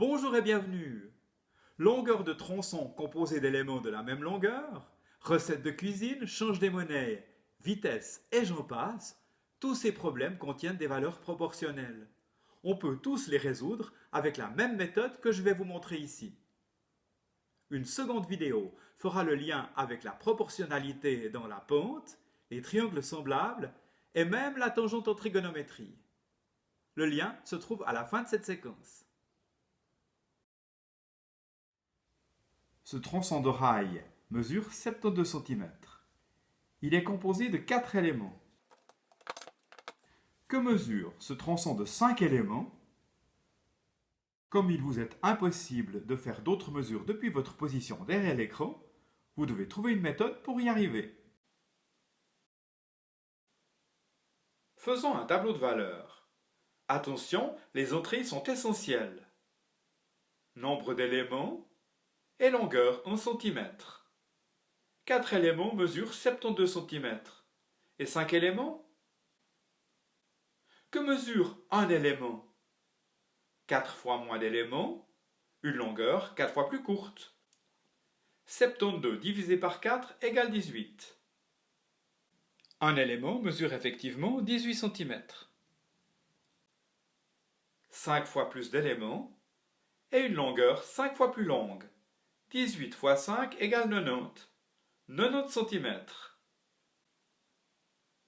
Bonjour et bienvenue. Longueur de tronçon composée d'éléments de la même longueur, recette de cuisine, change des monnaies, vitesse et j'en passe, tous ces problèmes contiennent des valeurs proportionnelles. On peut tous les résoudre avec la même méthode que je vais vous montrer ici. Une seconde vidéo fera le lien avec la proportionnalité dans la pente, les triangles semblables et même la tangente en trigonométrie. Le lien se trouve à la fin de cette séquence. Ce tronçon de rail mesure 72 cm. Il est composé de 4 éléments. Que mesure ce tronçon de 5 éléments? Comme il vous est impossible de faire d'autres mesures depuis votre position derrière l'écran, vous devez trouver une méthode pour y arriver. Faisons un tableau de valeurs. Attention, les entrées sont essentielles. Nombre d'éléments et longueur en centimètres. 4 éléments mesurent 72 cm. Et 5 éléments? Que mesure un élément? 4 fois moins d'éléments, une longueur 4 fois plus courte. 72 divisé par 4 égale 18. Un élément mesure effectivement 18 cm. 5 fois plus d'éléments et une longueur 5 fois plus longue. 18 fois 5 égale 90. 90 cm.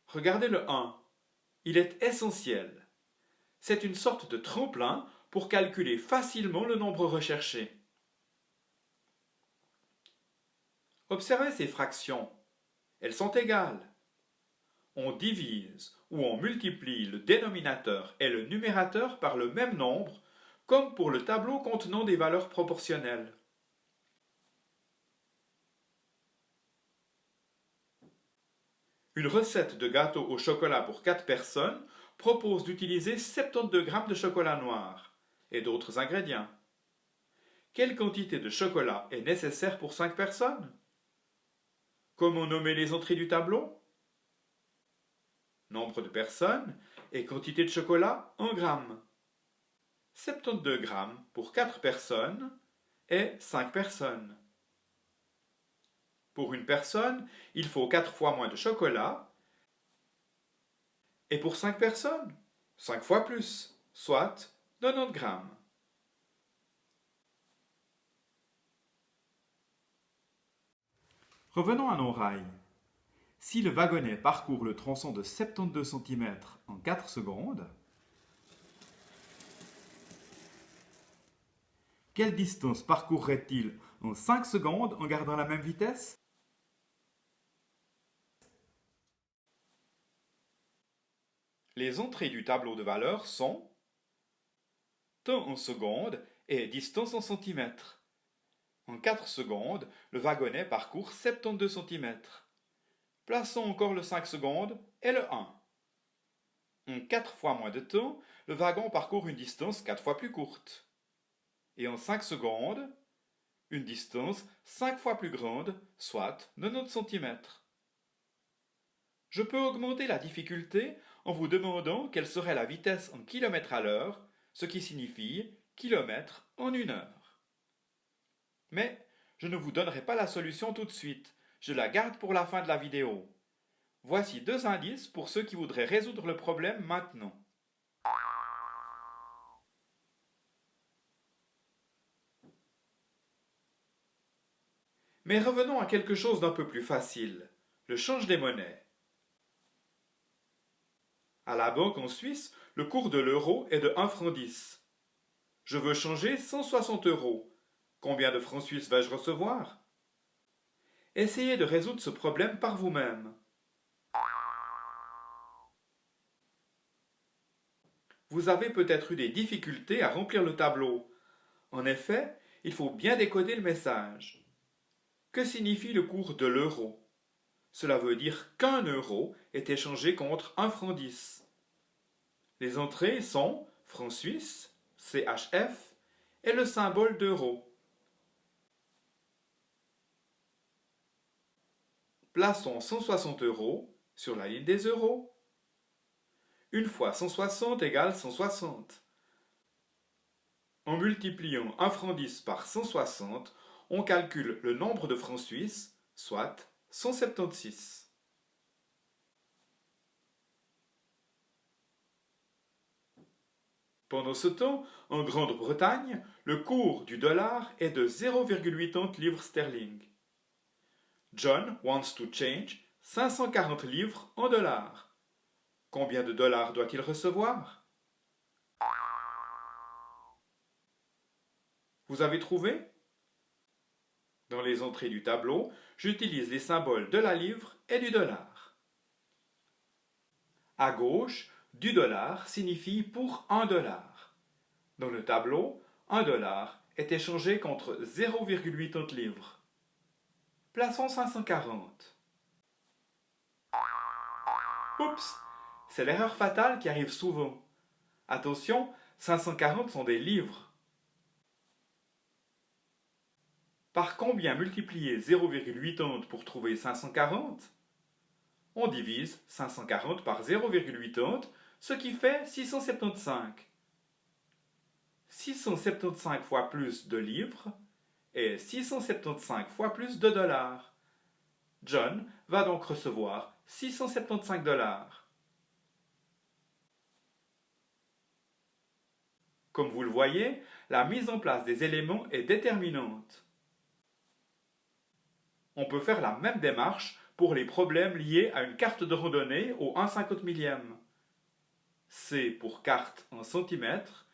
Regardez le 1. Il est essentiel. C'est une sorte de tremplin pour calculer facilement le nombre recherché. Observez ces fractions. Elles sont égales. On divise ou on multiplie le dénominateur et le numérateur par le même nombre, comme pour le tableau contenant des valeurs proportionnelles. Une recette de gâteau au chocolat pour 4 personnes propose d'utiliser 72 g de chocolat noir et d'autres ingrédients. Quelle quantité de chocolat est nécessaire pour 5 personnes? Comment nommer les entrées du tableau? Nombre de personnes et quantité de chocolat en grammes. 72 g pour 4 personnes et 5 personnes. Pour une personne, il faut 4 fois moins de chocolat. Et pour 5 personnes, 5 fois plus, soit 90 g. Revenons à nos rails. Si le wagonnet parcourt le tronçon de 72 cm en 4 secondes, quelle distance parcourrait-il en 5 secondes en gardant la même vitesse? Les entrées du tableau de valeurs sont temps en secondes et distance en centimètres. En 4 secondes, le wagonnet parcourt 72 cm. Plaçons encore le 5 secondes et le 1. En 4 fois moins de temps, le wagon parcourt une distance 4 fois plus courte. Et en 5 secondes, une distance 5 fois plus grande, soit 90 cm. Je peux augmenter la difficulté en vous demandant quelle serait la vitesse en km à l'heure, ce qui signifie km en 1 heure. Mais je ne vous donnerai pas la solution tout de suite, je la garde pour la fin de la vidéo. Voici 2 indices pour ceux qui voudraient résoudre le problème maintenant. Mais revenons à quelque chose d'un peu plus facile, le change des monnaies. À la banque en Suisse, le cours de l'euro est de 1 franc 10. Je veux changer 160 euros. Combien de francs suisses vais-je recevoir? Essayez de résoudre ce problème par vous-même. Vous avez peut-être eu des difficultés à remplir le tableau. En effet, il faut bien décoder le message. Que signifie le cours de l'euro? Cela veut dire qu'un euro est échangé contre 1 franc 10. Les entrées sont francs suisses, CHF, et le symbole d'euro. Plaçons 160 euros sur la ligne des euros. 1 fois 160 égale 160. En multipliant 1 franc 10 par 160, on calcule le nombre de francs suisses, soit 176. Pendant ce temps, en Grande-Bretagne, le cours du dollar est de 0,80 livres sterling. John wants to change 540 livres en dollars. Combien de dollars doit-il recevoir? Vous avez trouvé? Dans les entrées du tableau, j'utilise les symboles de la livre et du dollar. À gauche, du dollar signifie pour 1 dollar. Dans le tableau, 1 dollar est échangé contre 0,80 livres. Plaçons 540. Oups, c'est l'erreur fatale qui arrive souvent. Attention, 540 sont des livres. Par combien multiplier 0,80 pour trouver 540? On divise 540 par 0,80, ce qui fait 675. 675 fois plus de livres et 675 fois plus de dollars. John va donc recevoir 675 dollars. Comme vous le voyez, la mise en place des éléments est déterminante. On peut faire la même démarche pour les problèmes liés à une carte de randonnée au 1/50 millième. C pour carte en centimètres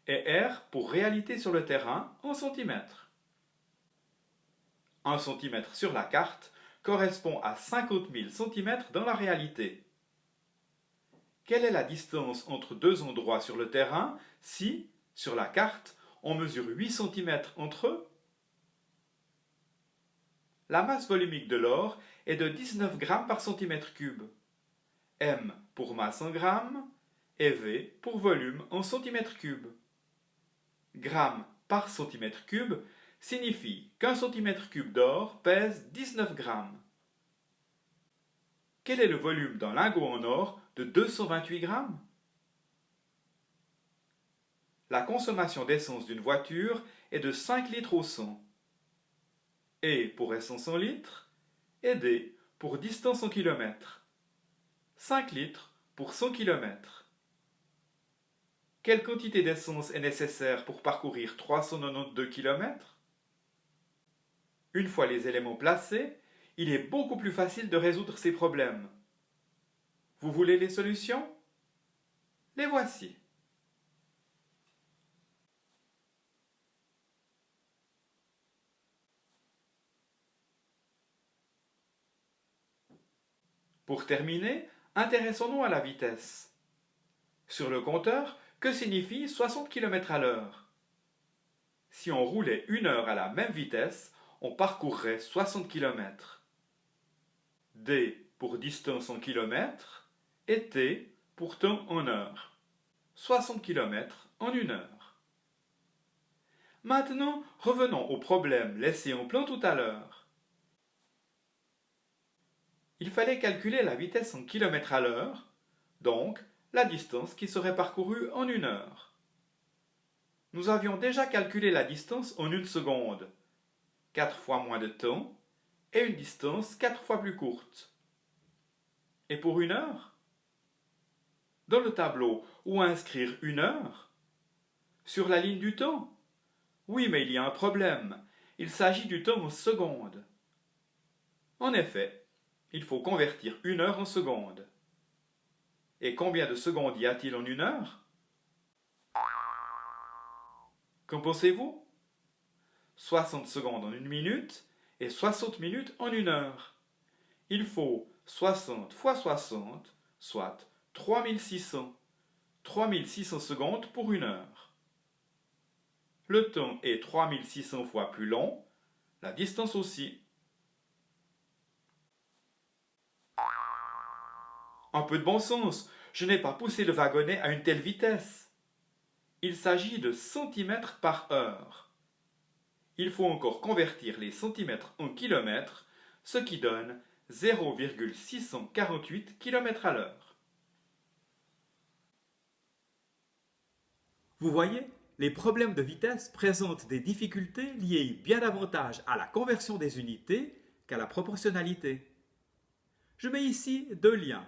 et R pour réalité sur le terrain en centimètres. 1 centimètre sur la carte correspond à 50 000 centimètres dans la réalité. Quelle est la distance entre deux endroits sur le terrain si, sur la carte, on mesure 8 centimètres entre eux? La masse volumique de l'or est de 19 grammes par centimètre cube. M pour masse en grammes et V pour volume en centimètre cube. Gramme par centimètre cube signifie qu'un centimètre cube d'or pèse 19 grammes. Quel est le volume d'un lingot en or de 228 grammes? La consommation d'essence d'une voiture est de 5 litres au 100. E pour essence en litres et D pour distance en kilomètres. 5 litres pour 100 km. Quelle quantité d'essence est nécessaire pour parcourir 392 km? Une fois les éléments placés, il est beaucoup plus facile de résoudre ces problèmes. Vous voulez les solutions? Les voici. Pour terminer, intéressons-nous à la vitesse. Sur le compteur, que signifie 60 km à l'heure? Si on roulait 1 heure à la même vitesse, on parcourrait 60 km. D pour distance en kilomètres et T pour temps en heure. 60 km en 1 heure. Maintenant, revenons au problème laissé en plan tout à l'heure. Il fallait calculer la vitesse en km à l'heure, donc la distance qui serait parcourue en 1 heure. Nous avions déjà calculé la distance en 1 seconde, 4 fois moins de temps, et une distance 4 fois plus courte. Et pour 1 heure? Dans le tableau, où inscrire 1 heure? Sur la ligne du temps? Oui, mais il y a un problème. Il s'agit du temps en secondes. En effet, il faut convertir 1 heure en secondes. Et combien de secondes y a-t-il en 1 heure? Qu'en pensez-vous? 60 secondes en 1 minute et 60 minutes en 1 heure. Il faut 60 fois 60, soit 3600. 3600 secondes pour 1 heure. Le temps est 3600 fois plus long, la distance aussi. Un peu de bon sens, je n'ai pas poussé le wagonnet à une telle vitesse. Il s'agit de centimètres par heure. Il faut encore convertir les centimètres en kilomètres, ce qui donne 0,648 km à l'heure. Vous voyez, les problèmes de vitesse présentent des difficultés liées bien davantage à la conversion des unités qu'à la proportionnalité. Je mets ici deux liens.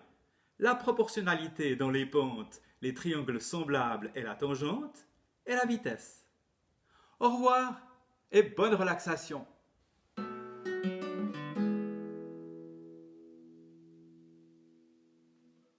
La proportionnalité dans les pentes, les triangles semblables et la tangente, et la vitesse. Au revoir et bonne relaxation.